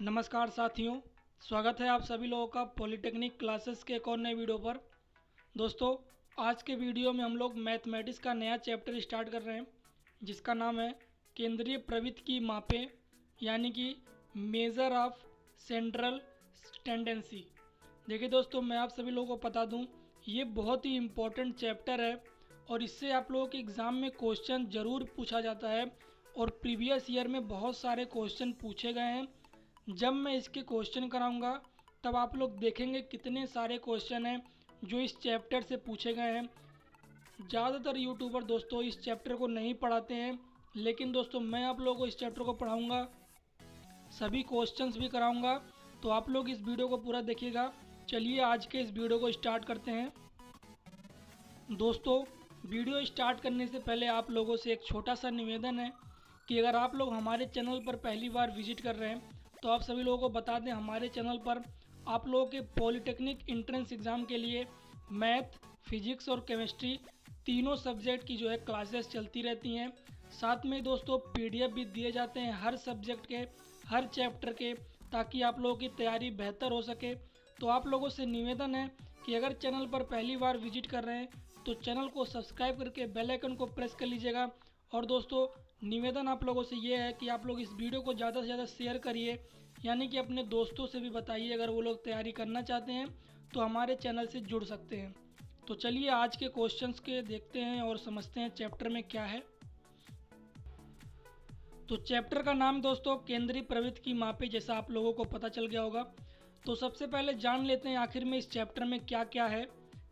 नमस्कार साथियों, स्वागत है आप सभी लोगों का पॉलिटेक्निक क्लासेस के एक और नए वीडियो पर। दोस्तों, आज के वीडियो में हम लोग मैथमेटिक्स का नया चैप्टर स्टार्ट कर रहे हैं जिसका नाम है केंद्रीय प्रवृत्ति की मापें, यानी कि मेज़र ऑफ सेंट्रल टेंडेंसी। देखिए दोस्तों, मैं आप सभी लोगों को बता दूं, ये बहुत ही इम्पोर्टेंट चैप्टर है और इससे आप लोगों के एग्ज़ाम में क्वेश्चन ज़रूर पूछा जाता है और प्रीवियस ईयर में बहुत सारे क्वेश्चन पूछे गए हैं। जब मैं इसके क्वेश्चन कराऊंगा तब आप लोग देखेंगे कितने सारे क्वेश्चन हैं जो इस चैप्टर से पूछे गए हैं। ज़्यादातर यूट्यूबर दोस्तों इस चैप्टर को नहीं पढ़ाते हैं, लेकिन दोस्तों मैं आप लोगों को इस चैप्टर को पढ़ाऊंगा, सभी क्वेश्चंस भी कराऊंगा, तो आप लोग इस वीडियो को पूरा देखिएगा। चलिए आज के इस वीडियो को स्टार्ट करते हैं। दोस्तों, वीडियो स्टार्ट करने से पहले आप लोगों से एक छोटा सा निवेदन है कि अगर आप लोग हमारे चैनल पर पहली बार विजिट कर रहे हैं तो आप सभी लोगों को बता दें, हमारे चैनल पर आप लोगों के पॉलिटेक्निक एंट्रेंस एग्ज़ाम के लिए मैथ, फिजिक्स और केमिस्ट्री तीनों सब्जेक्ट की जो है क्लासेस चलती रहती हैं। साथ में दोस्तों पीडीएफ भी दिए जाते हैं हर सब्जेक्ट के, हर चैप्टर के, ताकि आप लोगों की तैयारी बेहतर हो सके। तो आप लोगों से निवेदन है कि अगर चैनल पर पहली बार विजिट कर रहे हैं तो चैनल को सब्सक्राइब करके बेल आइकन को प्रेस कर लीजिएगा। और दोस्तों निवेदन आप लोगों से ये है कि आप लोग इस वीडियो को ज़्यादा से ज़्यादा शेयर करिए, यानी कि अपने दोस्तों से भी बताइए, अगर वो लोग तैयारी करना चाहते हैं तो हमारे चैनल से जुड़ सकते हैं। तो चलिए आज के क्वेश्चंस के देखते हैं और समझते हैं चैप्टर में क्या है। तो चैप्टर का नाम दोस्तों केंद्रीय प्रवृत्ति की मापें, जैसा आप लोगों को पता चल गया होगा। तो सबसे पहले जान लेते हैं आखिर में इस चैप्टर में क्या क्या है,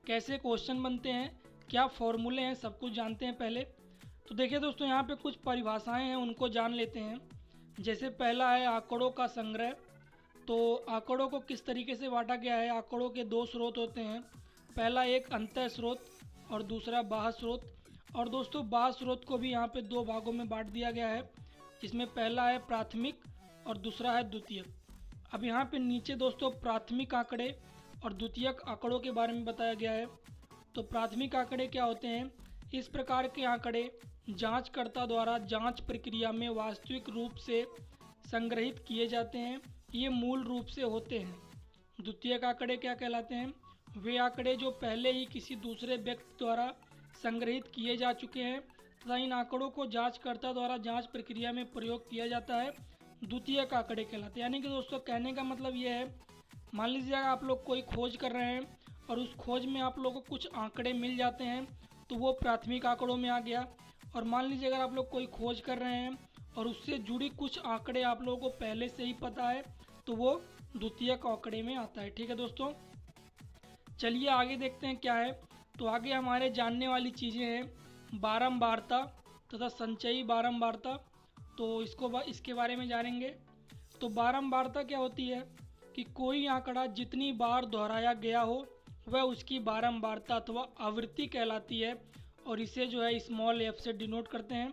कैसे क्वेश्चन बनते हैं, क्या फॉर्मूले हैं, सब कुछ जानते हैं पहले। तो देखिए दोस्तों, यहाँ पे कुछ परिभाषाएं हैं, उनको जान लेते हैं। जैसे पहला है आंकड़ों का संग्रह। तो आंकड़ों को किस तरीके से बांटा गया है, आंकड़ों के दो स्रोत होते हैं, पहला एक अंतः स्रोत और दूसरा बाह्य स्रोत। और दोस्तों बाह्य स्रोत को भी यहाँ पे दो भागों में बांट दिया गया है, जिसमें पहला है प्राथमिक और दूसरा है द्वितीयक। अब यहाँ पे नीचे दोस्तों प्राथमिक आंकड़े और द्वितीयक आंकड़ों के बारे में बताया गया है। तो प्राथमिक आंकड़े क्या होते हैं? इस प्रकार के आंकड़े जांचकर्ता द्वारा जांच प्रक्रिया में वास्तविक रूप से संग्रहित किए जाते हैं, ये मूल रूप से होते हैं। द्वितीयक आंकड़े क्या कहलाते हैं? वे आंकड़े जो पहले ही किसी दूसरे व्यक्ति द्वारा संग्रहित किए जा चुके हैं तथा इन आंकड़ों को जांचकर्ता द्वारा जांच प्रक्रिया में प्रयोग किया जाता है, द्वितीयक आंकड़े कहलाते हैं। यानी कि दोस्तों कहने का मतलब ये है, मान लीजिए आप लोग कोई खोज कर रहे हैं और उस खोज में आप लोगों को कुछ आंकड़े मिल जाते हैं तो वो प्राथमिक आंकड़ों में आ गया। और मान लीजिए अगर आप लोग कोई खोज कर रहे हैं और उससे जुड़ी कुछ आंकड़े आप लोगों को पहले से ही पता है तो वो द्वितीयक आंकड़े में आता है। ठीक है दोस्तों, चलिए आगे देखते हैं क्या है। तो आगे हमारे जानने वाली चीज़ें हैं बारंबारता तथा संचयी बारंबारता। तो इसके बारे में जानेंगे। तो बारंबारता क्या होती है कि कोई आंकड़ा जितनी बार दोहराया गया हो वह उसकी बारंबारता अथवा आवृत्ति कहलाती है, और इसे जो है स्मॉल एफ से डिनोट करते हैं।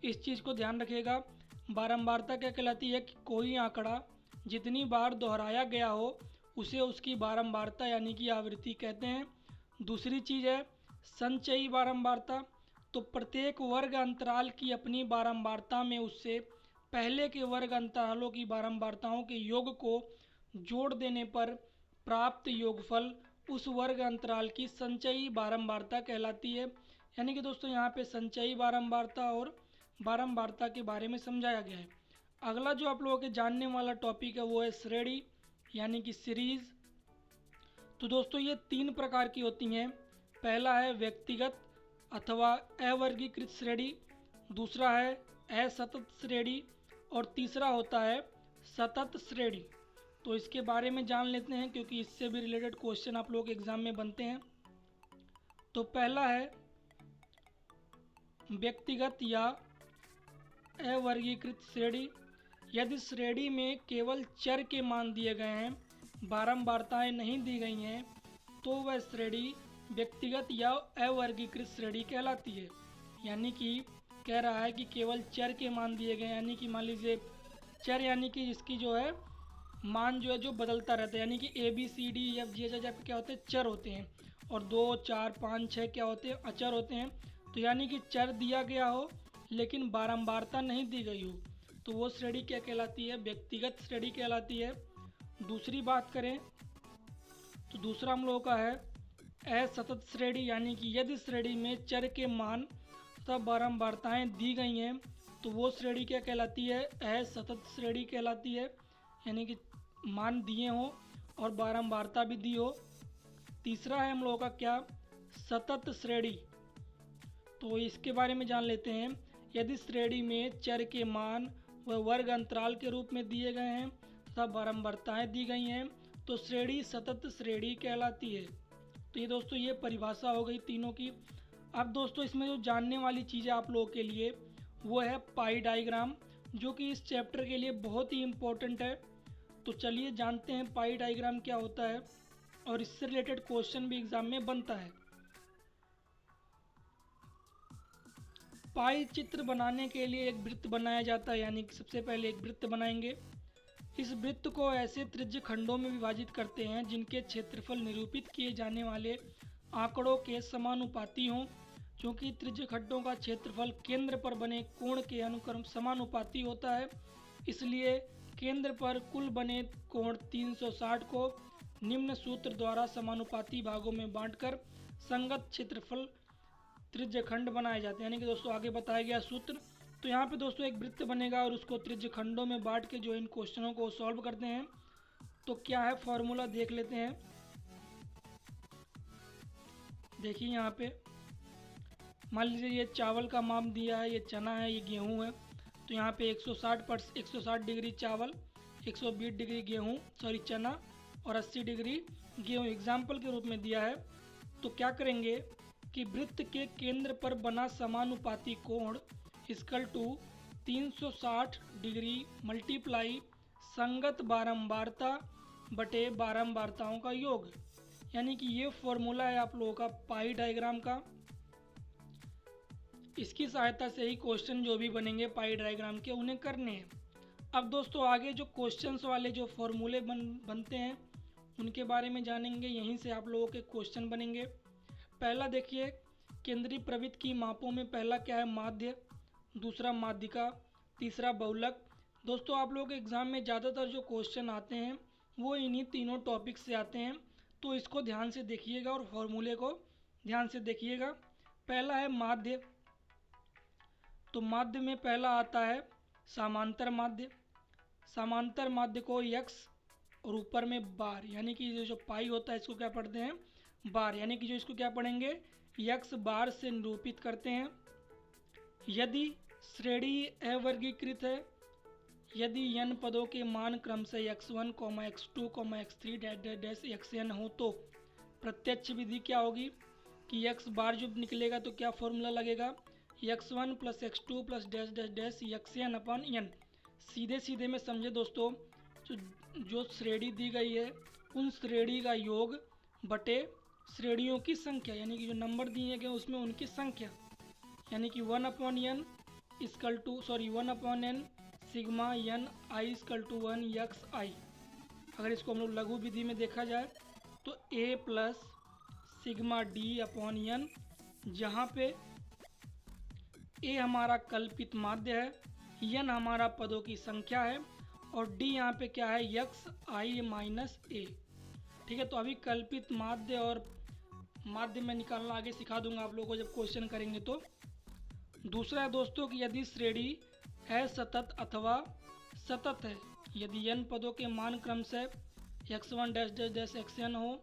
इस चीज़ को ध्यान रखिएगा। बारंबारता क्या कहलाती है कि कोई आंकड़ा जितनी बार दोहराया गया हो उसे उसकी बारंबारता यानी कि आवृत्ति कहते हैं। दूसरी चीज़ है संचयी बारंबारता। तो प्रत्येक वर्ग अंतराल की अपनी बारंबारता में उससे पहले के वर्ग अंतरालों की बारंबारताओं के योग को जोड़ देने पर प्राप्त योगफल उस वर्ग अंतराल की संचयी बारंबारता कहलाती है। यानी कि दोस्तों यहाँ पे संचयी बारंबारता और बारंबारता के बारे में समझाया गया है। अगला जो आप लोगों के जानने वाला टॉपिक है वो है श्रेणी यानी कि सीरीज। तो दोस्तों ये तीन प्रकार की होती हैं। पहला है व्यक्तिगत अथवा अवर्गीकृत श्रेणी, दूसरा है असतत श्रेणी और तीसरा होता है सतत श्रेणी। तो इसके बारे में जान लेते हैं क्योंकि इससे भी रिलेटेड क्वेश्चन आप लोगों के एग्जाम में बनते हैं। तो पहला है व्यक्तिगत या अवर्गीकृत श्रेणी। यदि श्रेणी में केवल चर के मान दिए गए हैं, बारंबारताएं नहीं दी गई हैं, तो वह श्रेणी व्यक्तिगत या अवर्गीकृत श्रेणी कहलाती है। यानी कि कह रहा है कि केवल चर के मान दिए गए, यानी कि मान लीजिए चर यानी कि इसकी जो है मान जो है जो बदलता रहता है, यानी कि ABCDEFGH क्या होते हैं? चर होते हैं। और 2 4 5 6 क्या होते हैं? अचर होते हैं। तो यानी कि चर दिया गया हो लेकिन बारंबारता नहीं दी गई हो, तो वो श्रेणी क्या कहलाती है? व्यक्तिगत श्रेणी कहलाती है। दूसरी बात करें तो दूसरा हम लोगों का है असतत श्रेणी, यानी कि यदि श्रेणी में चर के मान तथा बारंबारताएं दी गई हैं तो वो श्रेणी क्या कहलाती है? असतत श्रेणी कहलाती है, यानी कि मान दिए हों और बारंबारता भी दी हो। तीसरा है हम लोगों का क्या? सतत श्रेणी। तो इसके बारे में जान लेते हैं। यदि श्रेणी में चर के मान व वर्ग अंतराल के रूप में दिए गए हैं तथा बारंबारताएं दी गई हैं तो श्रेणी सतत श्रेणी कहलाती है। तो ये दोस्तों ये परिभाषा हो गई तीनों की। अब दोस्तों इसमें जो जानने वाली चीज़ है आप लोगों के लिए वो है पाई डायग्राम, जो कि इस चैप्टर के लिए बहुत ही इम्पोर्टेंट है। तो चलिए जानते हैं पाई डायग्राम क्या होता है और इससे रिलेटेड क्वेश्चन भी एग्जाम में बनता है। पाई चित्र बनाने के लिए एक वृत्त बनाया जाता है, यानी कि सबसे पहले एक वृत्त बनाएंगे। इस वृत्त को ऐसे त्रिज्य खंडों में विभाजित करते हैं जिनके क्षेत्रफल निरूपित किए जाने वाले आंकड़ों के समानुपाती हों। क्योंकि त्रिज्य खंडों का क्षेत्रफल केंद्र पर बने कोण के अनुक्रम समानुपाती होता है, इसलिए केंद्र पर कुल बने कोण 360 को निम्न सूत्र द्वारा समानुपाती भागों में बांटकर संगत क्षेत्रफल त्रिज्य खंड बनाए जाते हैं। यानी कि दोस्तों आगे बताया गया सूत्र। तो यहाँ पे दोस्तों एक वृत्त बनेगा और उसको त्रिज्य खंडों में बांट के जो इन क्वेश्चनों को सॉल्व करते हैं। तो क्या है फॉर्मूला देख लेते हैं। देखिए यहाँ पे मान लीजिए ये चावल का माप दिया है, ये चना है, ये गेहूँ है। तो यहाँ पे 160 डिग्री चावल, 120 डिग्री गेहूँ चना और 80 डिग्री गेहूँ एग्जाम्पल के रूप में दिया है। तो क्या करेंगे कि वृत्त के केंद्र पर बना समानुपाती कोण इक्वल टू 360 डिग्री मल्टीप्लाई संगत बारंबारता बटे बारंबारताओं का योग। यानी कि ये फॉर्मूला है आप लोगों का पाई डायग्राम का। इसकी सहायता से ही क्वेश्चन जो भी बनेंगे पाई डायग्राम के उन्हें करने हैं। अब दोस्तों आगे जो क्वेश्चंस वाले जो फॉर्मूले बनते हैं उनके बारे में जानेंगे। यहीं से आप लोगों के क्वेश्चन बनेंगे। पहला देखिए केंद्रीय प्रवृत्त की मापों में पहला क्या है? माध्य, दूसरा माध्यिका, तीसरा बहुलक। दोस्तों आप लोगों के एग्जाम में ज़्यादातर जो क्वेश्चन आते हैं वो इन्हीं तीनों टॉपिक से आते हैं, तो इसको ध्यान से देखिएगा और फॉर्मूले को ध्यान से देखिएगा। पहला है माध्य। तो माध्य में पहला आता है समांतर माध्य। समांतर माध्य को यक्स और ऊपर में बार, यानी कि जो पाई होता है इसको क्या पढ़ते हैं? बार, यानी कि जो इसको क्या पढ़ेंगे? यक्स बार से निरूपित करते हैं। यदि श्रेणी अवर्गीकृत है, यदि n पदों के मान क्रमशः x1, x2, x3 xn हो तो प्रत्यक्ष विधि क्या होगी कि x बार जब निकलेगा तो क्या फॉर्मूला लगेगा? x1 + x2 + xn अपन n। सीधे सीधे में समझे दोस्तों, जो श्रेणी दी गई है उन श्रेणी का योग बटे श्रेणियों की संख्या, यानी कि जो नंबर दिए गए उसमें उनकी संख्या, यानी कि 1/n sigma n i = 1 x i। अगर इसको हम लोग लघु विधि में देखा जाए तो a + सिग्मा d/n, जहाँ पे a हमारा कल्पित माध्य है, n हमारा पदों की संख्या है और d यहाँ पे क्या है? x i - a। ठीक है, तो अभी कल्पित माध्य और माध्य में निकालना आगे सिखा दूंगा आप लोगों को जब क्वेश्चन करेंगे। तो दूसरा है दोस्तों कि यदि श्रेणी असतत अथवा सतत है, यदि n पदों के मान क्रमशः x1 - xn हो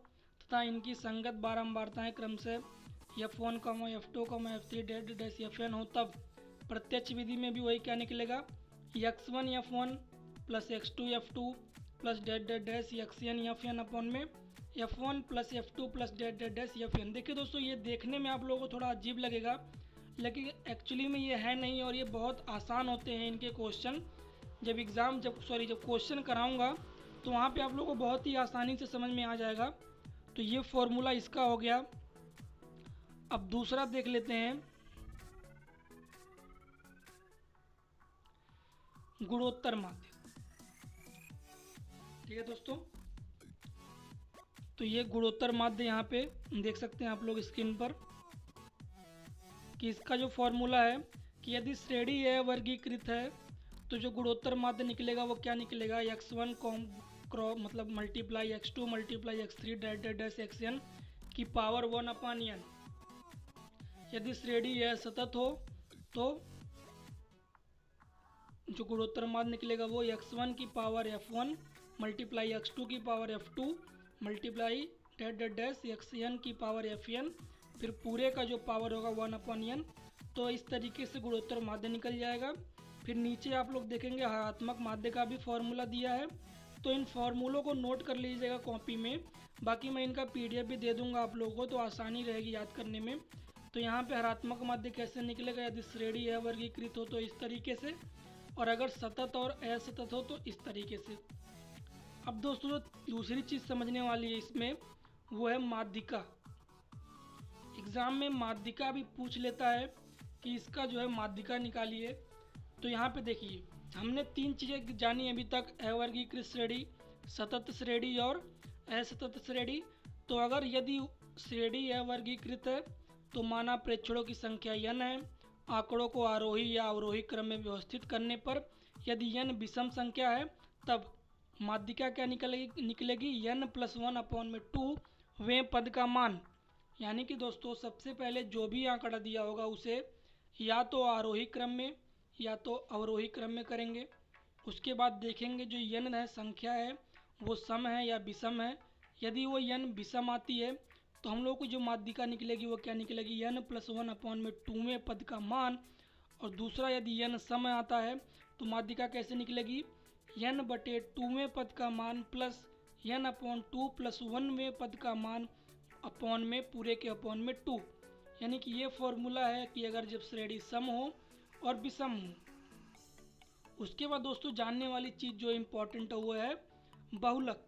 तथा इनकी संगत बारंबारताएं क्रमशः f1, f2, f3 fn हो, तब प्रत्यक्ष विधि में भी वही क्या निकलेगा? x1 f1 + x2 f2 + xn fn अपन में f1 + f2 + fn। देखिए दोस्तों ये देखने में आप लोगों को थोड़ा अजीब लगेगा, लेकिन एक्चुअली में ये है नहीं और ये बहुत आसान होते हैं इनके क्वेश्चन। जब क्वेश्चन कराऊंगा तो वहाँ पे आप लोगों को बहुत ही आसानी से समझ में आ जाएगा। तो ये फॉर्मूला इसका हो गया। अब दूसरा देख लेते हैं गुणोत्तर माध्य। ठीक है दोस्तों, तो ये गुणोत्तर माध्य यहाँ पे देख सकते हैं आप लोग स्क्रीन पर कि इसका जो फॉर्मूला है कि यदि श्रेणी अवर्गीकृत है तो जो गुणोत्तर माध्य निकलेगा वो क्या निकलेगा, x1 मतलब multiply x2 multiply x3 dash dash dash xn की पावर 1/n। यदि श्रेणी यह सतत हो तो जो गुणोत्तर माध्य निकलेगा वो x1 की पावर f1 मल्टीप्लाई x2 की power f2 multiply dash dash dash xn की पावर fn, फिर पूरे का जो पावर होगा 1/n। तो इस तरीके से गुणोत्तर माध्य निकल जाएगा। फिर नीचे आप लोग देखेंगे हरात्मक माध्य का भी फॉर्मूला दिया है, तो इन फॉर्मूलों को नोट कर लीजिएगा कॉपी में। बाकी मैं इनका PDF भी दे दूंगा आप लोगों को, तो आसानी रहेगी याद करने में। तो यहाँ पे हरात्मक माध्य कैसे निकलेगा, यदि श्रेणी अवर्गीकृत हो तो इस तरीके से, और अगर सतत और असतत हो तो इस तरीके से। अब दोस्तों जो दूसरी चीज़ समझने वाली है इसमें वो है माध्यिका। एग्ज़ाम में माध्यिका भी पूछ लेता है कि इसका जो है माध्यिका निकालिए। तो यहाँ पे देखिए हमने 3 चीज़ें जानी अभी तक, अवर्गीकृत श्रेणी, सतत श्रेणी और असतत श्रेणी। तो अगर यदि श्रेणी अवर्गीकृत है तो माना प्रेक्षणों की संख्या n है। आंकड़ों को आरोही या अवरोही क्रम में व्यवस्थित करने पर यदि n विषम संख्या है तब माध्यिका क्या निकलेगी n+1/2 वें पद का मान। यानी कि दोस्तों सबसे पहले जो भी आंकड़ा दिया होगा उसे या तो आरोही क्रम में या तो अवरोही क्रम में करेंगे। उसके बाद देखेंगे जो n है संख्या है वो सम है या विषम है। यदि वो n विषम आती है तो हम लोग को जो माध्यिका निकलेगी वो क्या निकलेगी n+1/2 पद का मान। और दूसरा यदि n सम आता है तो माध्यिका कैसे निकलेगी n/2 पद का मान प्लस n/2 + 1 पद का मान अपॉन में पूरे के अपॉन में 2। यानी कि ये फॉर्मूला है कि अगर जब श्रेणी सम हो और विषम हो। उसके बाद दोस्तों जानने वाली चीज़ जो इम्पोर्टेंट है वो है बहुलक।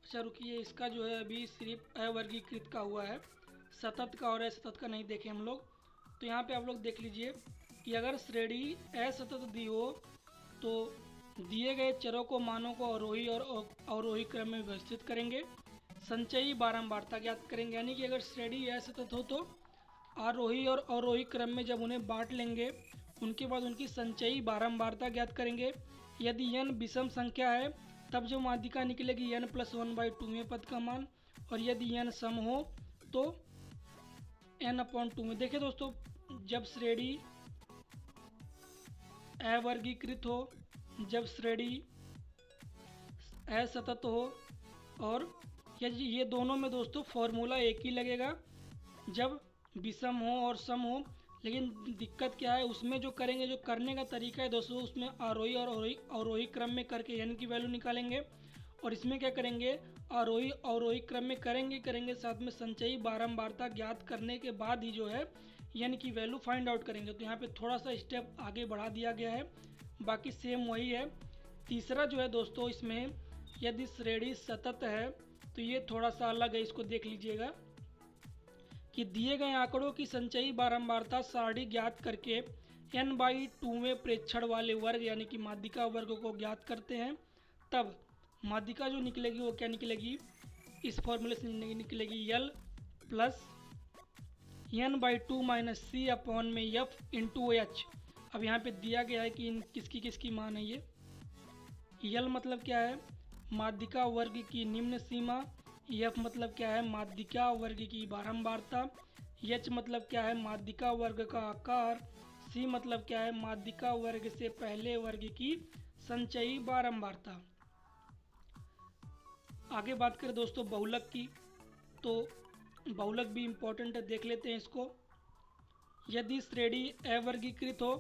अच्छा रुकिए, इसका जो है अभी सिर्फ अवर्गीकृत का हुआ है, सतत का और असतत का नहीं देखे हम लोग। तो यहाँ पे आप लोग देख लीजिए कि अगर श्रेणी असतत दी हो तो दिए गए चरों को मानों को आरोही और अवरोही क्रम में व्यवस्थित करेंगे, संचयी बारंबारता ज्ञात करेंगे। यानी कि अगर श्रेणी असतत हो तो आरोही और अवरोही क्रम में जब उन्हें बांट लेंगे उनके बाद उनकी संचयी बारंबारता ज्ञात करेंगे। यदि n विषम संख्या है तब जो माध्यिका निकलेगी n+1/2 पद का मान, और यदि n सम हो तो n/2 में। देखिए दोस्तों जब श्रेणी अवर्गीकृत हो, जब श्रेणी असतत हो और ये दोनों में दोस्तों फॉर्मूला एक ही लगेगा जब विषम हो और सम हो। लेकिन दिक्कत क्या है उसमें, जो करेंगे जो करने का तरीका है दोस्तों उसमें आरोही और अवरोही क्रम में करके n की वैल्यू निकालेंगे, और इसमें क्या करेंगे आरोही अवरोही क्रम में करेंगे साथ में संचयी बारंबारता ज्ञात करने के बाद ही जो है n की वैल्यू फाइंड आउट करेंगे। तो यहाँ पे थोड़ा सा स्टेप आगे बढ़ा दिया गया है, बाकी सेम वही है। तीसरा जो है दोस्तों इसमें यदि श्रेणी सतत है तो ये थोड़ा सा अलग है, इसको देख लीजिएगा कि दिए गए आंकड़ों की संचयी बारंबारता सारणी ज्ञात करके n/2 प्रेक्षण वाले वर्ग यानी कि माध्यिका वर्ग को ज्ञात करते हैं। तब माध्यिका जो निकलेगी वो क्या निकलेगी, इस फॉर्मूले से निकलेगी L plus n/2 - c upon में f × h। अब यहाँ पे दिया गया है कि इन किसकी मान है ये। L मतलब क्या है, माध्यिका वर्ग की निम्न सीमा। F मतलब क्या है, माध्यिका वर्ग की बारंबारता। H मतलब क्या है, माध्यिका वर्ग का आकार। C मतलब क्या है, माध्यिका वर्ग से पहले वर्ग की संचयी बारंबारता। आगे बात करें दोस्तों बहुलक की, तो बहुलक भी इम्पोर्टेंट है, देख लेते हैं इसको। यदि श्रेणी अवर्गीकृत हो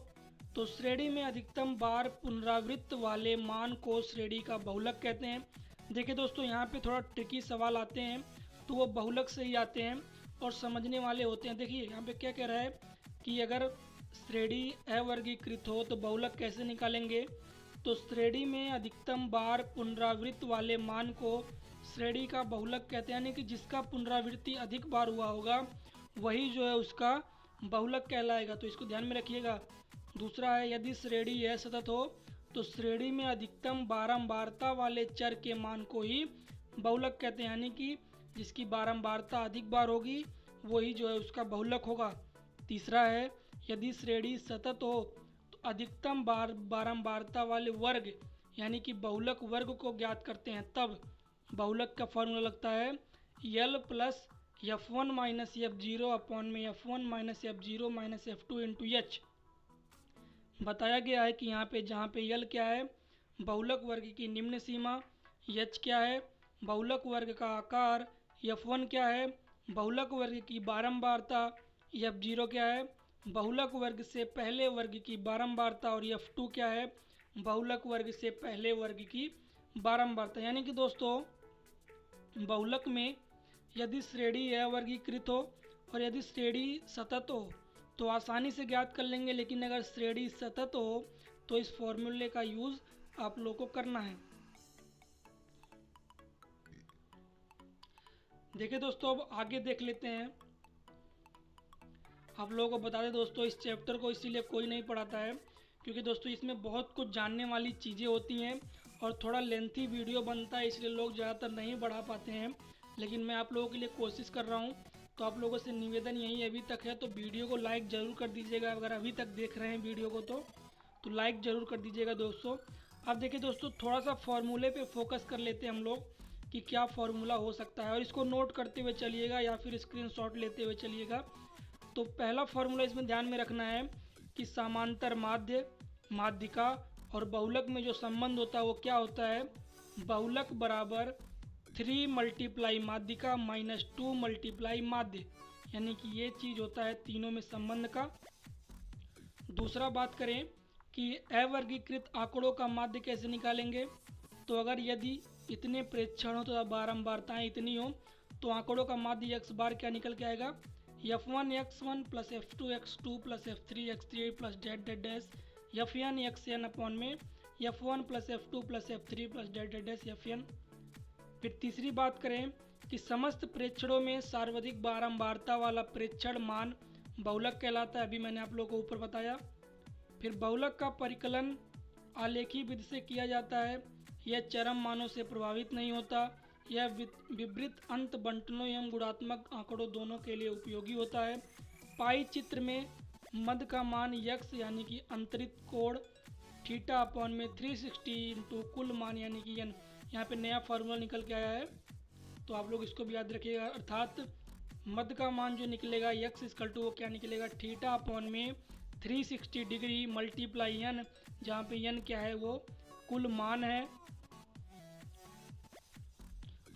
तो श्रेणी में अधिकतम बार पुनरावृत्त वाले मान को श्रेणी का बहुलक कहते हैं। देखिए दोस्तों यहाँ पे थोड़ा ट्रिकी सवाल आते हैं तो वो बहुलक से ही आते हैं और समझने वाले होते हैं। देखिए यहाँ पे क्या कह रहा है कि अगर श्रेणी अवर्गीकृत हो तो बहुलक कैसे निकालेंगे, तो श्रेणी में अधिकतम बार पुनरावृत्त वाले मान को श्रेणी का बहुलक कहते हैं। यानी कि जिसका पुनरावृत्ति अधिक बार हुआ होगा वही जो है उसका बहुलक कहलाएगा, तो इसको ध्यान में रखिएगा। दूसरा है यदि श्रेणी असतत हो तो श्रेणी में अधिकतम बारंबारता वाले चर के मान को ही बहुलक कहते हैं। यानी कि जिसकी बारंबारता अधिक बार होगी वही जो है उसका बहुलक होगा। तीसरा है यदि श्रेणी सतत हो तो अधिकतम बारंबारता वाले वर्ग यानी कि बहुलक वर्ग को ज्ञात करते हैं, तब बहुलक का फॉर्मूला लगता है L plus F1 minus F0 upon में F1 minus F0 minus F2 into H। बताया गया है कि यहाँ पे जहाँ पे L क्या है बहुलक वर्ग की निम्न सीमा, H क्या है बहुलक वर्ग का आकार, F1 क्या है बहुलक वर्ग की बारंबारता, F0 क्या है बहुलक वर्ग से पहले वर्ग की बारंबारता और F2 क्या है बहुलक वर्ग से पहले वर्ग की बारंबारता। यानी कि दोस्तों बहुलक में यदि श्रेणी अवर्गीकृत हो और यदि श्रेणी सतत हो तो आसानी से ज्ञात कर लेंगे, लेकिन अगर श्रेणी सतत हो तो इस फॉर्मूले का यूज़ आप लोगों को करना है। देखिए दोस्तों अब आगे देख लेते हैं। आप लोगों को बता दें दोस्तों इस चैप्टर को इसीलिए कोई नहीं पढ़ाता है क्योंकि दोस्तों इसमें बहुत कुछ जानने वाली चीज़ें होती हैं और थोड़ा लेंथी वीडियो बनता है, इसलिए लोग ज़्यादातर नहीं बढ़ा पाते हैं, लेकिन मैं आप लोगों के लिए कोशिश कर रहा हूँ। तो आप लोगों से निवेदन यही अभी तक है तो वीडियो को लाइक ज़रूर कर दीजिएगा। अगर अभी तक देख रहे हैं वीडियो को तो लाइक ज़रूर कर दीजिएगा दोस्तों। अब देखिए दोस्तों थोड़ा सा फॉर्मूले पे फोकस कर लेते हैं हम लोग कि क्या फार्मूला हो सकता है, और इसको नोट करते हुए चलिएगा या फिर स्क्रीनशॉट लेते हुए चलिएगा। तो पहला फार्मूला इसमें ध्यान में रखना है कि समांतर माध्य, माध्यिका और बहुलक में जो संबंध होता है वो क्या होता है, बहुलक बराबर 3 मल्टीप्लाई माध्यिका माइनस 2 मल्टीप्लाई माध्य, यानी कि ये चीज़ होता है तीनों में संबंध का। दूसरा बात करें कि अवर्गीकृत आंकड़ों का माध्य कैसे निकालेंगे, तो अगर यदि इतने प्रेक्षण हो तो बारंबारताएँ इतनी हो तो आंकड़ों का माध्य x बार क्या निकल के आएगा F1 x1 plus F2 x2 plus F3 x3 plus dot dot dash Fn xn upon में F1 plus F2 plus F3 plus dot dot dash Fn। फिर तीसरी बात करें कि समस्त प्रेक्षणों में सर्वाधिक बारंबारता वाला प्रेक्षण मान बहुलक कहलाता है, अभी मैंने आप लोगों को ऊपर बताया। फिर बहुलक का परिकलन आलेखी विधि से किया जाता है, यह चरम मानों से प्रभावित नहीं होता, यह विपरीत अंत बंटनों एवं गुणात्मक आंकड़ों दोनों के लिए उपयोगी होता है। पाई चित्र में मध्य का मान यक्स यानी कि अंतरित कोण थीटा अपॉन में 360 इंटू कुल मान यानी कि एन, यहाँ पे नया फार्मूला निकल के आया है तो आप लोग इसको भी याद रखिएगा। अर्थात मध्य का मान जो निकलेगा यक्स इक्वल टू वो क्या निकलेगा थीटा अपॉन में 360 डिग्री मल्टीप्लाई एन, जहाँ पे एन क्या है वो कुल मान है।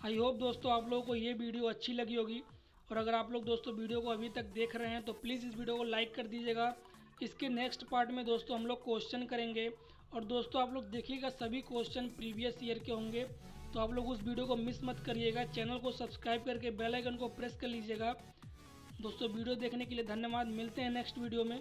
आई होप दोस्तों आप लोगों को ये वीडियो अच्छी लगी होगी, और अगर आप लोग दोस्तों वीडियो को अभी तक देख रहे हैं तो प्लीज़ इस वीडियो को लाइक कर दीजिएगा। इसके नेक्स्ट पार्ट में दोस्तों हम लोग क्वेश्चन करेंगे, और दोस्तों आप लोग देखिएगा सभी क्वेश्चन प्रीवियस ईयर के होंगे, तो आप लोग उस वीडियो को मिस मत करिएगा। चैनल को सब्सक्राइब करके बेल आइकन को प्रेस कर लीजिएगा। दोस्तों वीडियो देखने के लिए धन्यवाद, मिलते हैं नेक्स्ट वीडियो में।